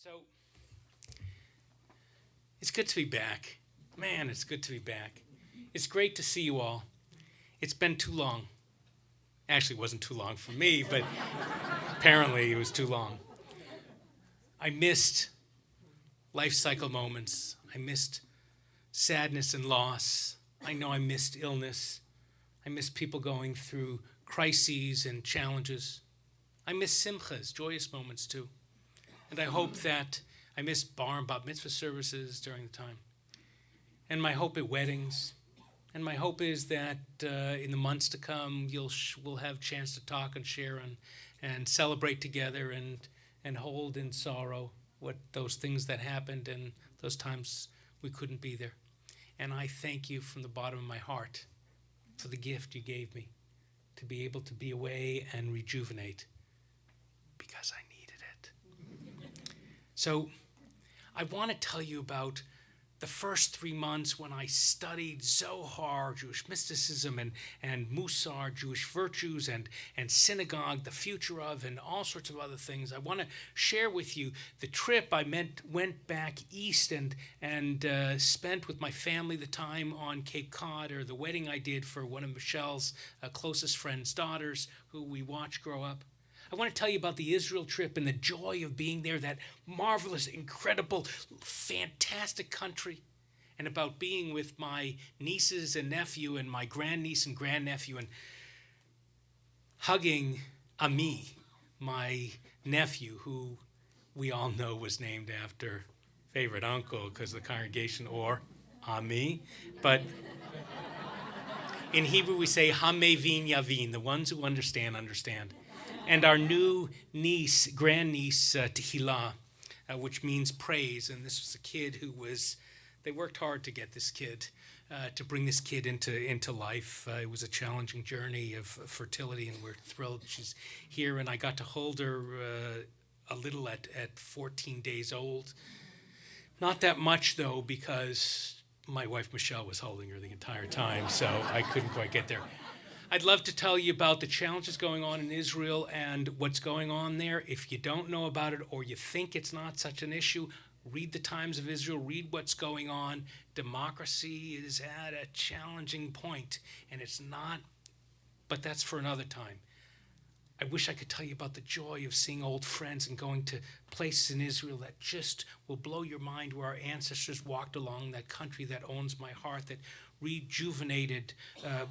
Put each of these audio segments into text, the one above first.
So, it's good to be back. Man, it's good to be back. It's great to see you all. It's been too long. Actually, it wasn't too long for me, but apparently it was too long. I missed life cycle moments. I missed sadness and loss. I know I missed illness. I missed people going through crises and challenges. I miss simchas, joyous moments too. And I hope that I miss bar and bat mitzvah services during the time. And my hope at weddings. And my hope is that in the months to come, we'll have a chance to talk and share and celebrate together and hold in sorrow what those things that happened and those times we couldn't be there. And I thank you from the bottom of my heart for the gift you gave me to be able to be away and rejuvenate because I needed it. So I want to tell you about the first 3 months when I studied Zohar, Jewish mysticism, and Musar, Jewish virtues, and synagogue, the future of, and all sorts of other things. I want to share with you the trip I went back east and spent with my family the time on Cape Cod, or the wedding I did for one of Michelle's closest friend's daughters, who we watched grow up. I want to tell you about the Israel trip and the joy of being there, that marvelous, incredible, fantastic country, and about being with my nieces and nephew and my grandniece and grandnephew and hugging Ami, my nephew, who we all know was named after favorite uncle because of the congregation, or Ami. But in Hebrew we say Hamevin Yavin, the ones who understand, understand. And our new niece, grandniece, Tehillah, which means praise. And this was a kid they worked hard to get this kid, to bring this kid into life. It was a challenging journey of fertility, and we're thrilled she's here. And I got to hold her a little at 14 days old. Not that much, though, because my wife, Michelle, was holding her the entire time, so I couldn't quite get there. I'd love to tell you about the challenges going on in Israel and what's going on there. If you don't know about it or you think it's not such an issue, read the Times of Israel, read what's going on. Democracy is at a challenging point, and it's not, but that's for another time. I wish I could tell you about the joy of seeing old friends and going to places in Israel that just will blow your mind, where our ancestors walked along, that country that owns my heart, that rejuvenated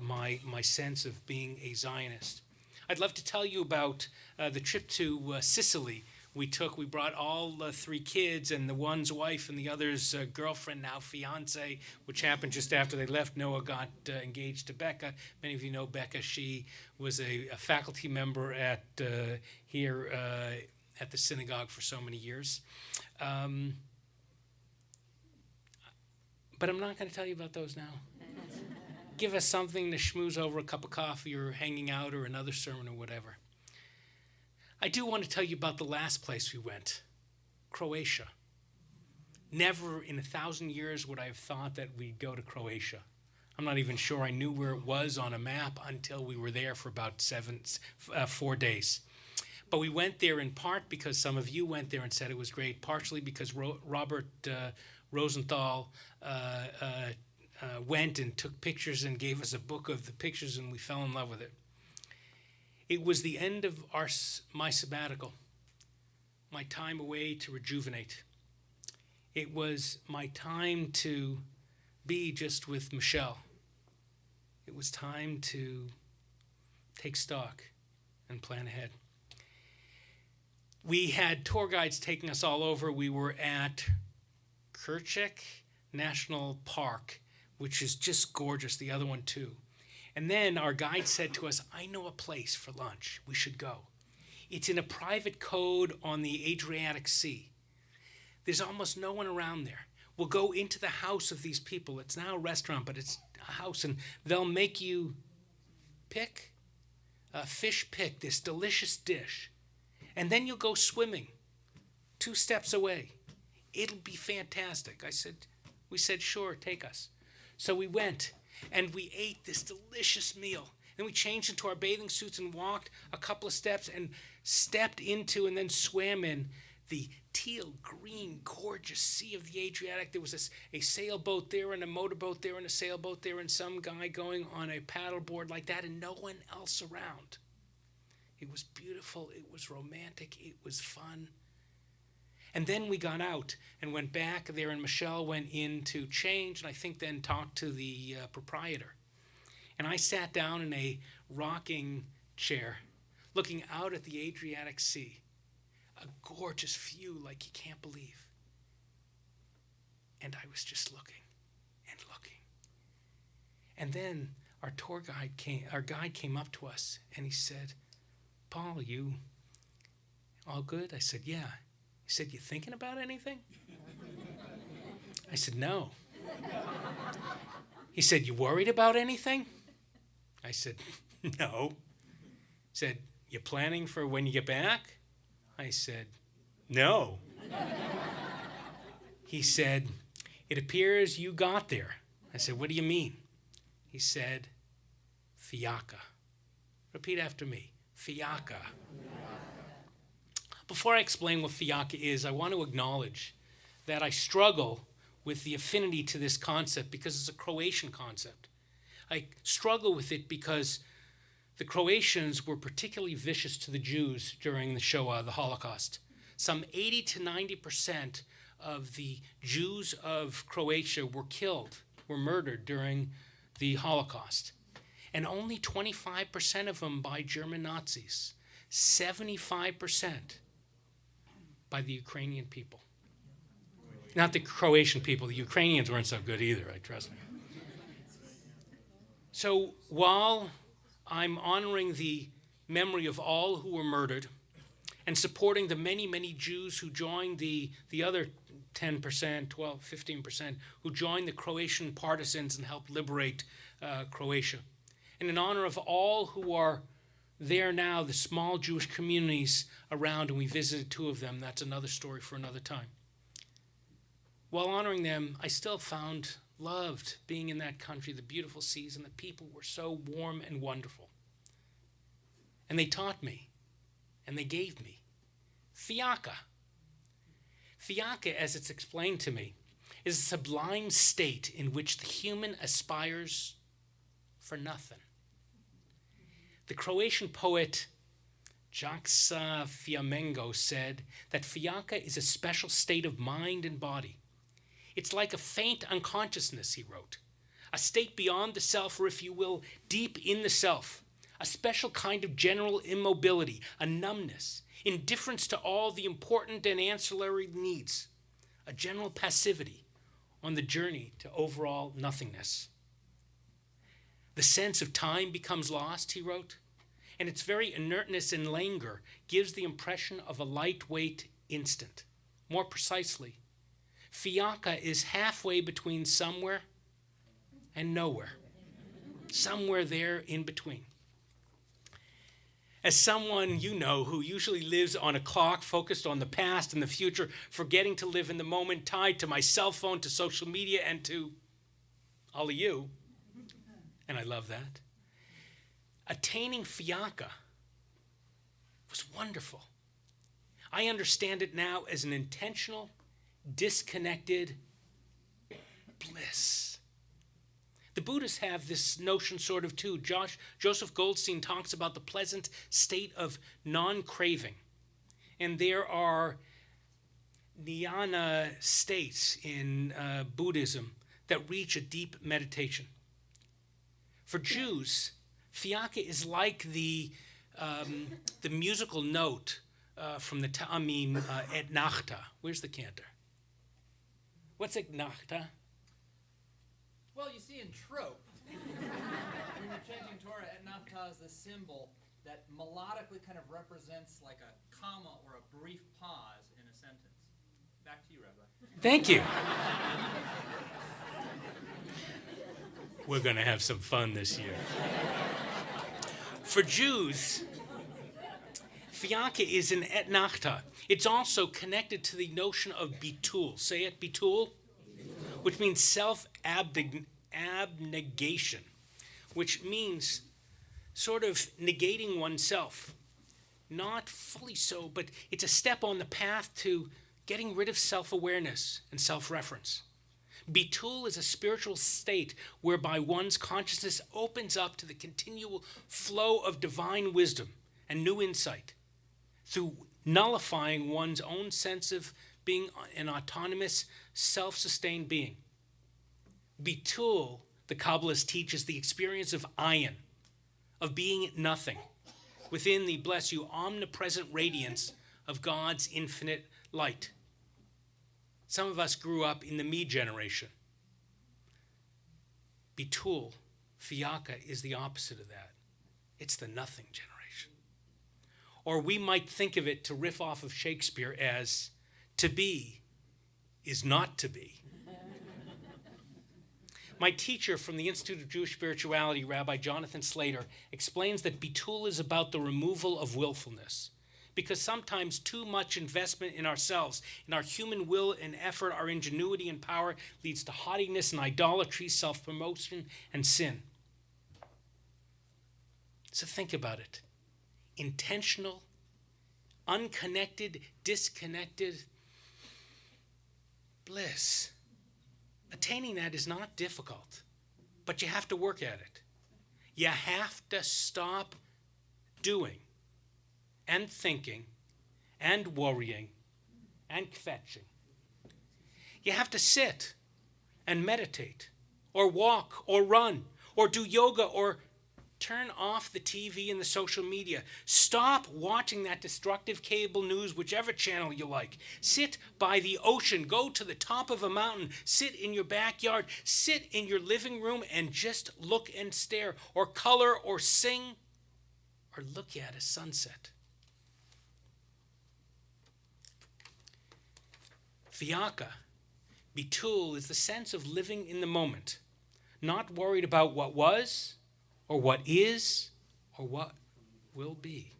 my sense of being a Zionist. I'd love to tell you about the trip to Sicily we brought all 3 kids, and the one's wife and the other's girlfriend, now fiance, which happened just after they left. Noah got engaged to Becca. Many of you know Becca. She was a faculty member at here at the synagogue for so many years. But I'm not going to tell you about those now. Give us something to schmooze over a cup of coffee or hanging out or another sermon or whatever. I do want to tell you about the last place we went, Croatia. Never in 1,000 years would I have thought that we'd go to Croatia. I'm not even sure I knew where it was on a map until we were there for about 4 days. But we went there in part because some of you went there and said it was great, partially because Robert Rosenthal went and took pictures and gave us a book of the pictures, and we fell in love with it. It was the end of my sabbatical, my time away to rejuvenate. It was my time to be just with Michelle. It was time to take stock and plan ahead. We had tour guides taking us all over. We were at Kerchak National Park, which is just gorgeous, the other one too. And then our guide said to us, I know a place for lunch. We should go. It's in a private cove on the Adriatic Sea. There's almost no one around there. We'll go into the house of these people. It's now a restaurant, but it's a house, and they'll make you pick this delicious dish. And then you'll go swimming 2 steps away. It'll be fantastic. We said, sure, take us. So we went. And we ate this delicious meal. Then we changed into our bathing suits and walked a couple of steps and stepped into and then swam in the teal green, gorgeous sea of the Adriatic. There was a sailboat there and a motorboat there and a sailboat there and some guy going on a paddleboard like that and no one else around. It was beautiful. It was romantic. It was fun. And then we got out and went back there, and Michelle went in to change, and I think then talked to the proprietor. And I sat down in a rocking chair, looking out at the Adriatic Sea, a gorgeous view like you can't believe. And I was just looking and looking. And then our guide came up to us, and he said, "Paul, you all good?" I said, "Yeah." He said, "You thinking about anything?" I said, "No." He said, "You worried about anything?" I said, "No." He said, "You planning for when you get back?" I said, "No." He said, "It appears you got there." I said, "What do you mean?" He said, "Fjaka." Repeat after me. Fjaka. Before I explain what Fjaka is, I want to acknowledge that I struggle with the affinity to this concept because it's a Croatian concept. I struggle with it because the Croatians were particularly vicious to the Jews during the Shoah, the Holocaust. Some 80 to 90% of the Jews of Croatia were murdered during the Holocaust. And only 25% of them by German Nazis. 75% by the Ukrainian people. Not the Croatian people. The Ukrainians weren't so good either, trust me. So while I'm honoring the memory of all who were murdered and supporting the many, many Jews who joined the other 10%, 12, 15%, who joined the Croatian partisans and helped liberate Croatia, and in honor of all who are there now, the small Jewish communities around, and we visited 2 of them. That's another story for another time. While honoring them, I still loved being in that country, the beautiful seas, and the people were so warm and wonderful. And they taught me, and they gave me Fjaka. Fjaka, as it's explained to me, is a sublime state in which the human aspires for nothing. The Croatian poet Jaksa Fiamengo said that Fjaka is a special state of mind and body. It's like a faint unconsciousness, he wrote, a state beyond the self, or if you will, deep in the self, a special kind of general immobility, a numbness, indifference to all the important and ancillary needs, a general passivity on the journey to overall nothingness. The sense of time becomes lost, he wrote, and its very inertness and languor gives the impression of a lightweight instant. More precisely, Fjaka is halfway between somewhere and nowhere, somewhere there in between. As someone you know who usually lives on a clock focused on the past and the future, forgetting to live in the moment, tied to my cell phone, to social media, and to all of you, and I love that, attaining Fjaka was wonderful. I understand it now as an intentional, disconnected bliss. The Buddhists have this notion sort of too. Joseph Goldstein talks about the pleasant state of non-craving. And there are jnana states in Buddhism that reach a deep meditation. For Jews, Fjaka is like the musical note from the Ta'amim et Nachta. Where's the cantor? What's et Nachta? Well, you see in trope, when you're chanting Torah, et Nachta is the symbol that melodically kind of represents like a comma or a brief pause in a sentence. Back to you, Rabbi. Thank you. We're going to have some fun this year. For Jews, Fjaka is an et Nachta. It's also connected to the notion of bitul. Say it, bitul, which means self-abnegation, which means sort of negating oneself, not fully so, but it's a step on the path to getting rid of self-awareness and self-reference. Bitul is a spiritual state whereby one's consciousness opens up to the continual flow of divine wisdom and new insight through nullifying one's own sense of being an autonomous, self-sustained being. Bitul, the Kabbalist teaches, the experience of ayin, of being nothing, within the, bless you, omnipresent radiance of God's infinite light. Some of us grew up in the me generation. Bitul, Fjaka, is the opposite of that. It's the nothing generation. Or we might think of it, to riff off of Shakespeare, as to be is not to be. My teacher from the Institute of Jewish Spirituality, Rabbi Jonathan Slater, explains that Bitul is about the removal of willfulness. Because sometimes too much investment in ourselves, in our human will and effort, our ingenuity and power, leads to haughtiness and idolatry, self-promotion, and sin. So think about it. Intentional, unconnected, disconnected bliss. Attaining that is not difficult, but you have to work at it. You have to stop doing and thinking and worrying and kvetching. You have to sit and meditate or walk or run or do yoga or turn off the TV and the social media. Stop watching that destructive cable news, whichever channel you like. Sit by the ocean. Go to the top of a mountain. Sit in your backyard. Sit in your living room and just look and stare, or color, or sing, or look at a sunset. Fjaka, Bitul, is the sense of living in the moment, not worried about what was, or what is, or what will be.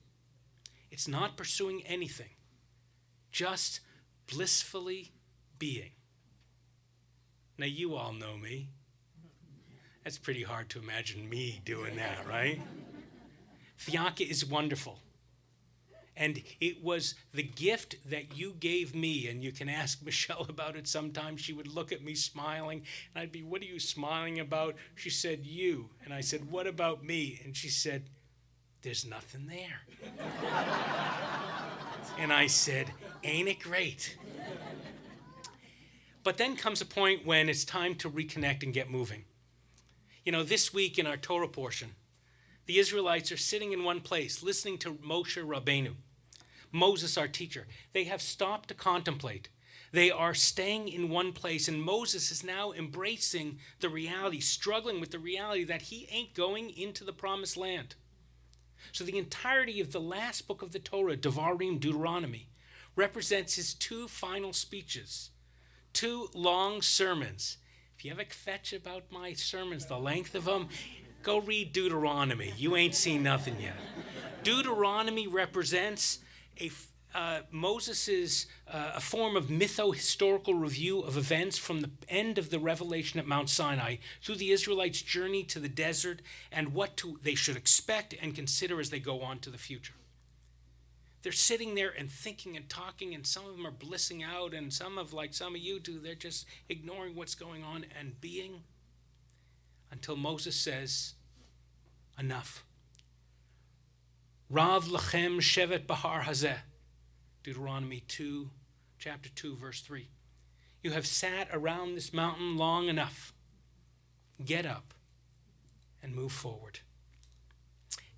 It's not pursuing anything, just blissfully being. Now, you all know me. That's pretty hard to imagine me doing that, right? Fjaka is wonderful. And it was the gift that you gave me, and you can ask Michelle about it sometime. She would look at me smiling, and I'd be, what are you smiling about? She said, you. And I said, what about me? And she said, there's nothing there. And I said, ain't it great? But then comes a point when it's time to reconnect and get moving. You know, this week in our Torah portion, the Israelites are sitting in one place, listening to Moshe Rabbeinu, Moses, our teacher. They have stopped to contemplate. They are staying in one place, and Moses is now embracing the reality, struggling with the reality that he ain't going into the promised land. So the entirety of the last book of the Torah, Devarim, Deuteronomy, represents his two final speeches, two long sermons. If you ever kvetch about my sermons, the length of them, go read Deuteronomy. You ain't seen nothing yet. Deuteronomy represents Moses's a form of mytho-historical review of events from the end of the revelation at Mount Sinai through the Israelites' journey to the desert and what they should expect and consider as they go on to the future. They're sitting there and thinking and talking, and some of them are blissing out, and some of you do, they're just ignoring what's going on and being, until Moses says, enough. Rav lachem shevet bahar hazeh. Deuteronomy 2, chapter 2, verse 3. You have sat around this mountain long enough. Get up and move forward.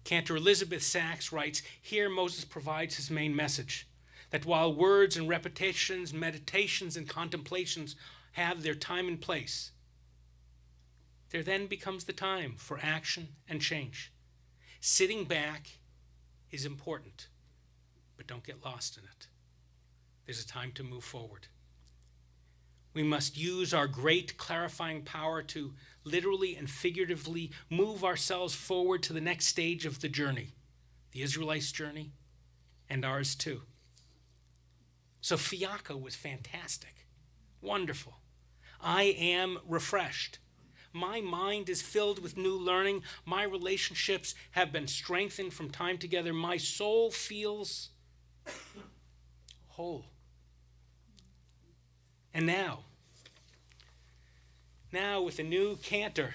Cantor Elizabeth Sachs writes, here Moses provides his main message, that while words and repetitions, meditations and contemplations have their time and place, there then becomes the time for action and change. Sitting back is important, but don't get lost in it. There's a time to move forward. We must use our great clarifying power to literally and figuratively move ourselves forward to the next stage of the journey, the Israelites' journey, and ours too. So Fjaka was fantastic, wonderful. I am refreshed. My mind is filled with new learning. My relationships have been strengthened from time together. My soul feels whole. And now with a new cantor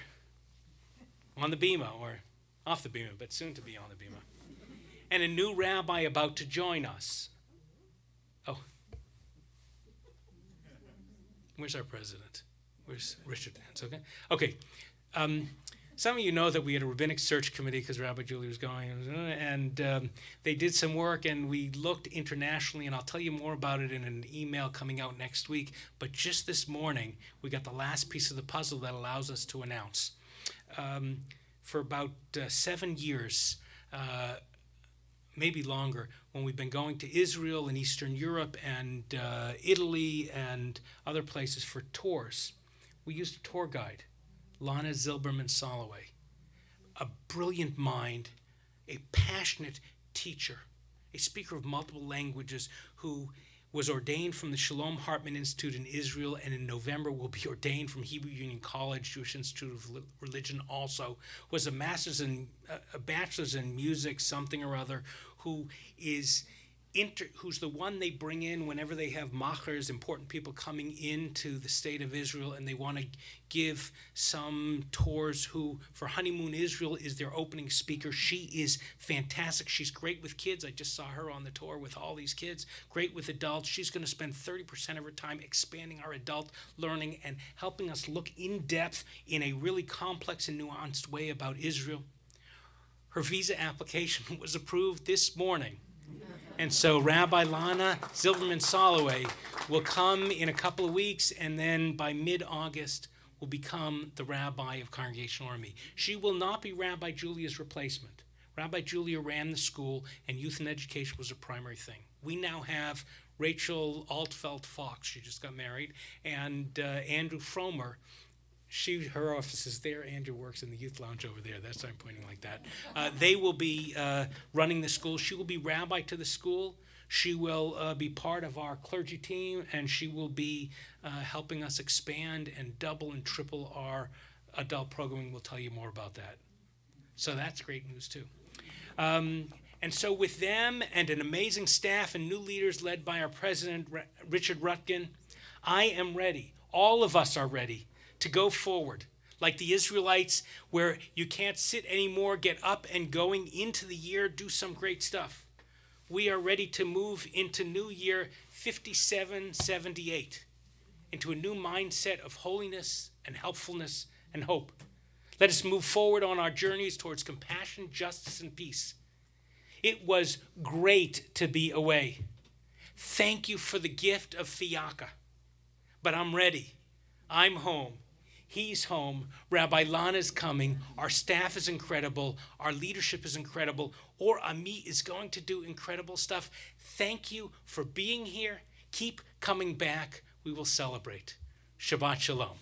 on the bema, or off the bema, but soon to be on the bema, and a new rabbi about to join us. Oh, where's our president? Where's Richard Vance? Okay. Some of you know that we had a rabbinic search committee because Rabbi Julie was going, and they did some work, and we looked internationally, and I'll tell you more about it in an email coming out next week. But just this morning, we got the last piece of the puzzle that allows us to announce. For about 7 years, maybe longer, when we've been going to Israel and Eastern Europe and Italy and other places for tours, we used a tour guide, Lana Zilberman-Soloway, a brilliant mind, a passionate teacher, a speaker of multiple languages who was ordained from the Shalom Hartman Institute in Israel, and in November will be ordained from Hebrew Union College, Jewish Institute of Religion also, was a bachelor's in music, something or other, who's the one they bring in whenever they have machers, important people coming into the state of Israel, and they want to give some tours, who for Honeymoon Israel is their opening speaker. She is fantastic. She's great with kids. I just saw her on the tour with all these kids. Great with adults. She's going to spend 30% of her time expanding our adult learning and helping us look in depth in a really complex and nuanced way about Israel. Her visa application was approved this morning. And so Rabbi Lana Zilberman-Soloway will come in a couple of weeks, and then by mid-August will become the rabbi of Congregational Army. She will not be Rabbi Julia's replacement. Rabbi Julia ran the school, and youth and education was a primary thing. We now have Rachel Altfeld-Fox, she just got married, and Andrew Fromer. Her office is there. Andrew works in the youth lounge over there. That's why I'm pointing like that. They will be running the school. She will be rabbi to the school. She will be part of our clergy team, and she will be helping us expand and double and triple our adult programming. We'll tell you more about that. So that's great news too. And so with them and an amazing staff and new leaders led by our president, Richard Rutkin, I am ready. All of us are ready to go forward, like the Israelites, where you can't sit anymore, get up and going into the year, do some great stuff. We are ready to move into new year 5778, into a new mindset of holiness and helpfulness and hope. Let us move forward on our journeys towards compassion, justice, and peace. It was great to be away. Thank you for the gift of Fjaka. But I'm ready. I'm home. He's home. Rabbi Lana's coming. Our staff is incredible. Our leadership is incredible. Or Ami is going to do incredible stuff. Thank you for being here. Keep coming back. We will celebrate. Shabbat Shalom.